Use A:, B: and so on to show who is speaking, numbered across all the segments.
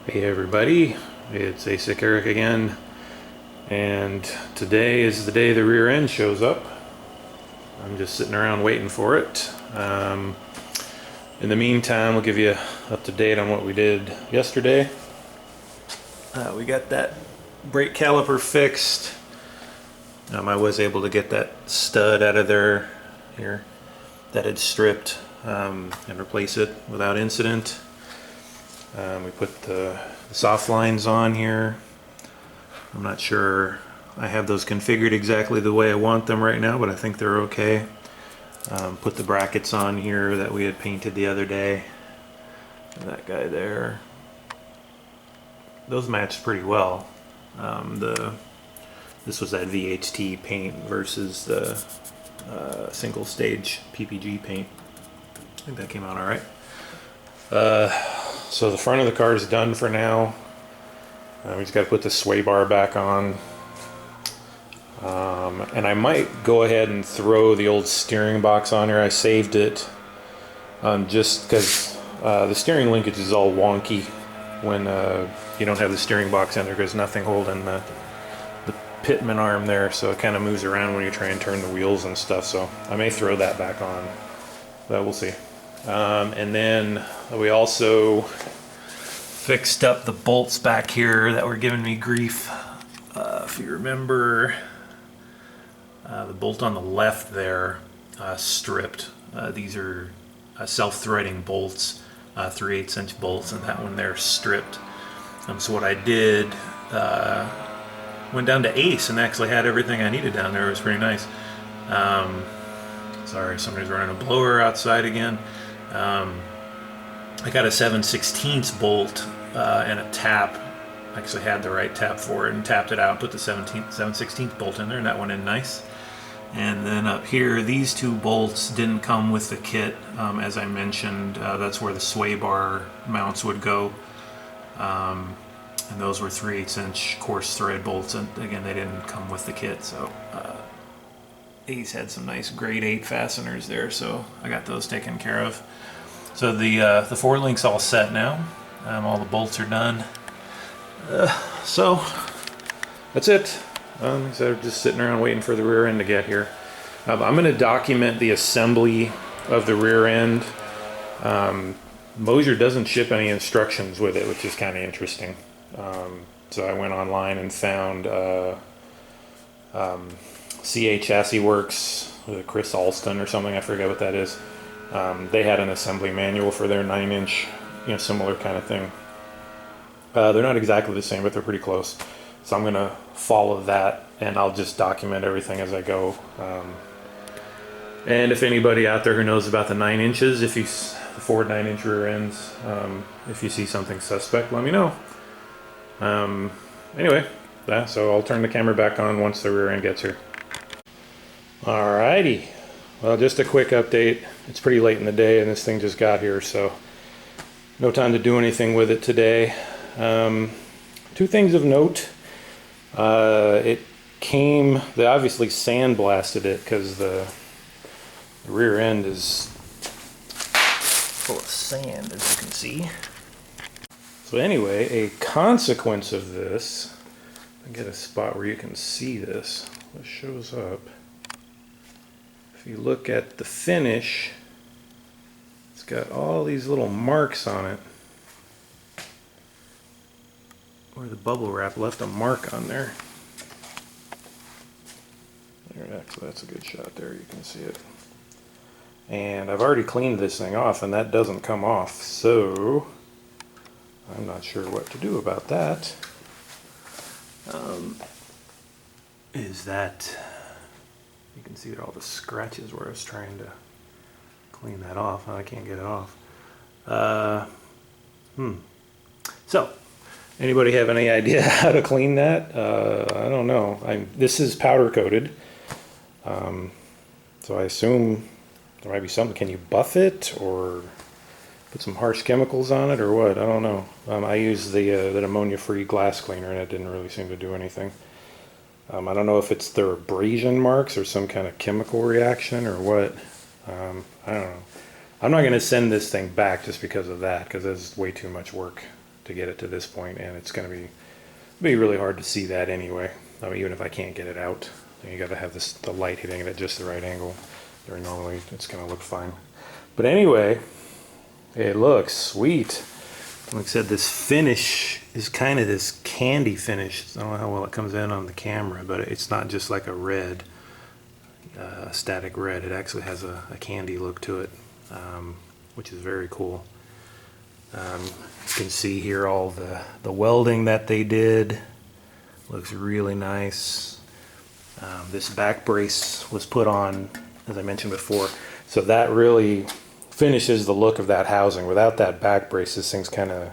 A: Hey everybody, it's ASIC Eric again, and today is the day the rear end shows up. I'm just sitting around waiting for it. In the meantime, we'll give you up to date on what we did yesterday. We got that brake caliper fixed. I was able to get that stud out of there here that had stripped and replace it without incident. We put the soft lines on here. I'm not sure I have those configured exactly the way I want them right now, but I think they're okay. Put the brackets on here that we had painted the other day. That guy there. Those matched pretty well. This was that VHT paint versus the single stage PPG paint. I think that came out all right. So the front of the car is done for now. We just got to put the sway bar back on. And I might go ahead and throw the old steering box on here. I saved it just because the steering linkage is all wonky when you don't have the steering box in there. There's nothing holding the pitman arm there, so it kind of moves around when you try and turn the wheels and stuff. So I may throw that back on, but we'll see. And then we also fixed up the bolts back here that were giving me grief. If you remember, the bolt on the left there stripped. These are self-threading bolts, 3/8 inch bolts, and that one there stripped. So what I did, went down to Ace and actually had everything I needed down there. It was pretty nice. Sorry, somebody's running a blower outside again. I got a 7/16 bolt and a tap. Actually had the right tap for it and tapped it out, put the 7/16 bolt in there, and that went in nice. And then up here, these two bolts didn't come with the kit. As I mentioned, that's where the sway bar mounts would go. And those were 3/8 inch coarse thread bolts, and again, they didn't come with the kit. So Ace had some nice grade 8 fasteners there, so I got those taken care of. So the 4-link's all set now. All the bolts are done. So that's it. Instead of just sitting around waiting for the rear end to get here. I'm going to document the assembly of the rear end. Moser doesn't ship any instructions with it, which is kind of interesting. So I went online and found CA Chassis Works, Chris Alston or something, I forget what that is. They had an assembly manual for their 9-inch, similar kind of thing. They're not exactly the same, but they're pretty close. So I'm going to follow that, and I'll just document everything as I go. And if anybody out there who knows about the 9 inches, the Ford 9-inch rear ends, if you see something suspect, let me know. Anyway, so I'll turn the camera back on once the rear end gets here. Alrighty. Well, just a quick update. It's pretty late in the day and this thing just got here, so no time to do anything with it today. Two things of note. They obviously sandblasted it because the rear end is full of sand, as you can see. So anyway, a consequence of this, I get a spot where you can see this. This shows up. If you look at the finish, it's got all these little marks on it, where the bubble wrap left a mark on there. Actually, that's a good shot there, you can see it. And I've already cleaned this thing off, and that doesn't come off, so I'm not sure what to do about that. You can see all the scratches where I was trying to clean that off. I can't get it off. So, anybody have any idea how to clean that? I don't know. This is powder coated, so I assume there might be something. Can you buff it or put some harsh chemicals on it or what? I don't know. I used the ammonia-free glass cleaner and it didn't really seem to do anything. I don't know if it's the abrasion marks or some kind of chemical reaction or what. I don't know. I'm not going to send this thing back just because of that, because it's way too much work. to get it to this point, and it's going to be really hard to see that anyway. I mean, even if I can't get it out, you got to have the light hitting it at just the right angle. Or normally it's going to look fine. But anyway, it looks sweet. Like I said, this finish is kind of this candy finish. I don't know how well it comes in on the camera, but it's not just like a red, static red. It actually has a candy look to it, which is very cool. You can see here all the welding that they did. Looks really nice. This back brace was put on, as I mentioned before, so that really finishes the look of that housing. Without that back brace, this thing's kind of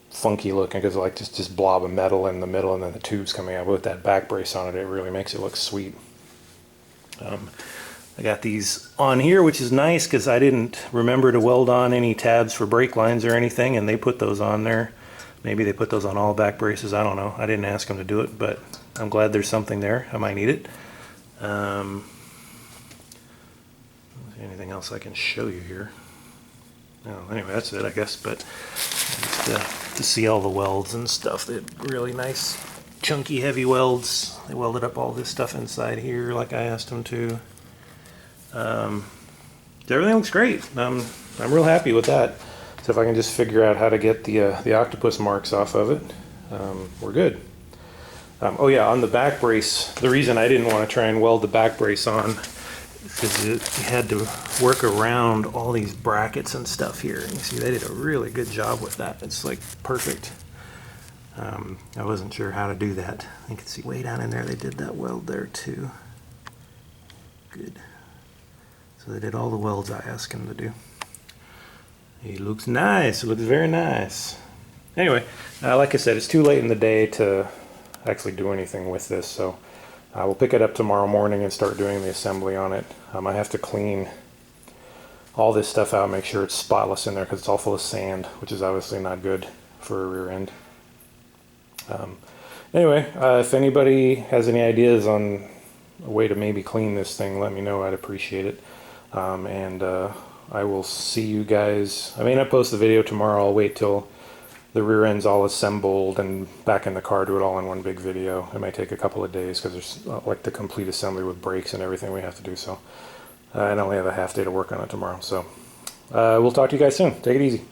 A: funky looking because like just blob of metal in the middle and then the tubes coming out. But with that back brace on it, it really makes it look sweet. I got these on here, which is nice because I didn't remember to weld on any tabs for brake lines or anything, and they put those on there. Maybe they put those on all back braces, I don't know. I didn't ask them to do it, but I'm glad there's something there. I might need it. Anything else I can show you here? No, anyway, that's it, I guess. But just to see all the welds and stuff, they're really nice, chunky, heavy welds. They welded up all this stuff inside here like I asked them to. Everything looks great. I'm real happy with that. So if I can just figure out how to get the octopus marks off of it, we're good. Oh yeah, on the back brace, the reason I didn't want to try and weld the back brace on is because you had to work around all these brackets and stuff here. And you see they did a really good job with that. It's like perfect. I wasn't sure how to do that. You can see way down in there they did that weld there too. Good. So they did all the welds I asked him to do. He looks nice. It looks very nice. Anyway, like I said, it's too late in the day to actually do anything with this, so we'll pick it up tomorrow morning and start doing the assembly on it. I have to clean all this stuff out, make sure it's spotless in there because it's all full of sand, which is obviously not good for a rear end. Anyway, if anybody has any ideas on a way to maybe clean this thing, let me know. I'd appreciate it. I will see you guys. I may not post the video tomorrow. I'll wait till the rear end's all assembled and back in the car, do it all in one big video. It might take a couple of days because there's like the complete assembly with brakes and everything we have to do. So I only have a half day to work on it tomorrow. So we'll talk to you guys soon. Take it easy.